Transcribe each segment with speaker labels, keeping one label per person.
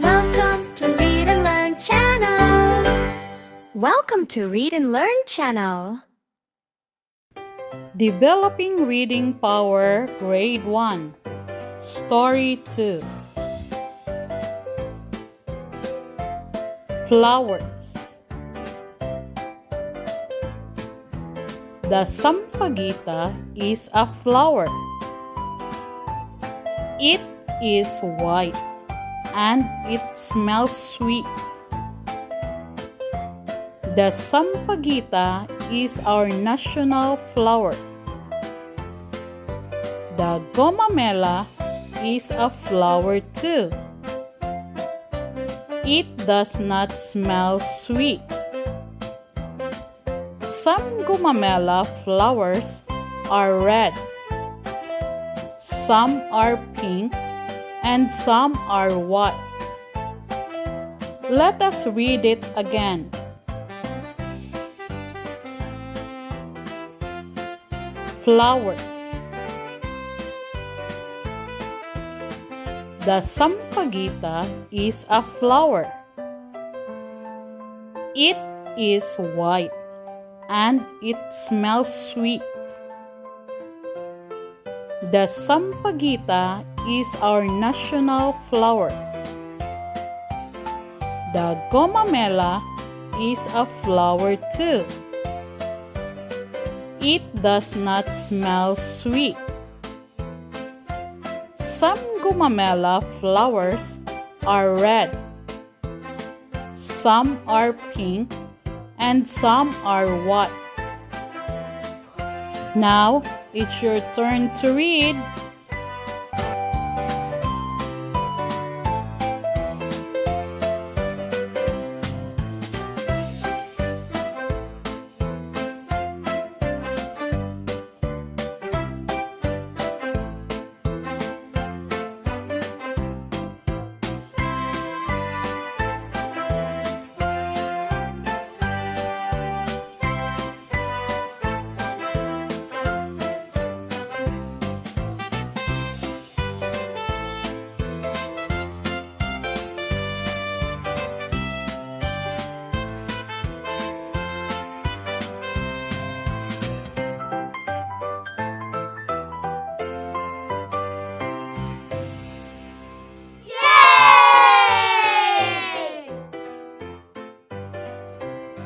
Speaker 1: Welcome to Read and Learn channel. Welcome to Read and Learn channel.
Speaker 2: Developing Reading Power, Grade 1, Story 2. Flowers. The sampaguita is a flower. It is white and it smells sweet. The sampaguita is our national flower. The gomamela is a flower too. It does not smell sweet. Some gomamela flowers are red, some are pink, and some are white. Let us read it again. Flowers. The sampaguita is a flower. It is white and it smells sweet. The sampaguita is our national flower. The gomamela is a flower too. It does not smell sweet. Some gomamela flowers are red, some are pink, and some are white. Now it's your turn to read.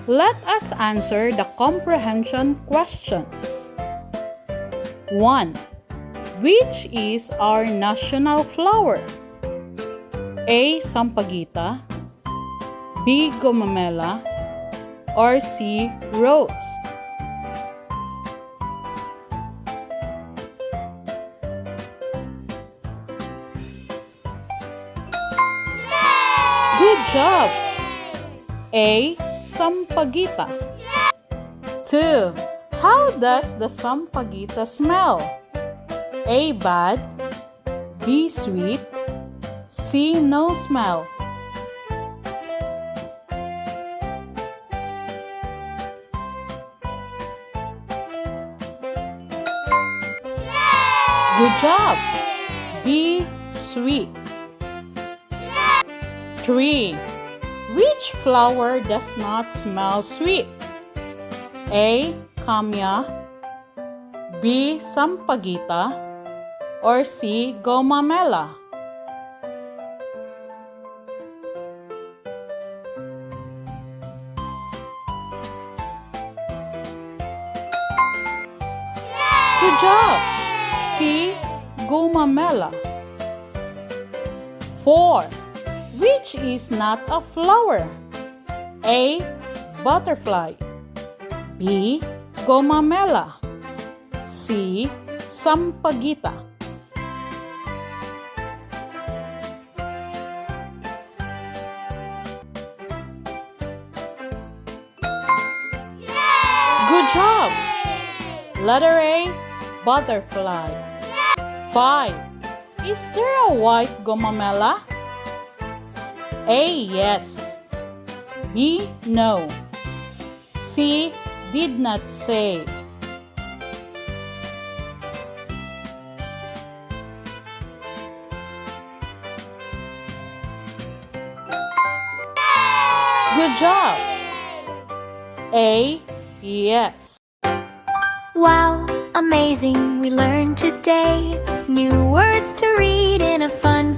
Speaker 2: Let us answer the comprehension questions. 1. Which is our national flower? A. Sampaguita, B. Gomamela, or C. Rose? Good job! A. Sampaguita. 2. How does the sampaguita smell? A. Bad, B. Sweet, C. No smell. Good job! B. Sweet. 3. Which flower does not smell sweet? A. Kamya, B. Sampaguita, or C. Gomamela? Good job! C. Gomamela. 4. Which is not a flower? A. Butterfly, B. Gomamela, C. Sampaguita. Good job! Letter A. Butterfly. 5. Is there a white gomamela? A. Yes, B. No, C. Did not say. Good job. A. Yes.
Speaker 1: Wow, amazing, we learned today new words to read in a fun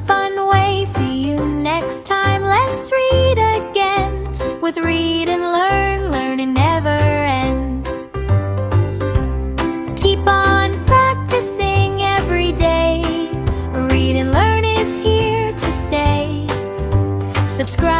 Speaker 1: way. See you next time, let's read again. With Read and Learn, learning never ends. Keep on practicing every day. Read and Learn is here to stay. Subscribe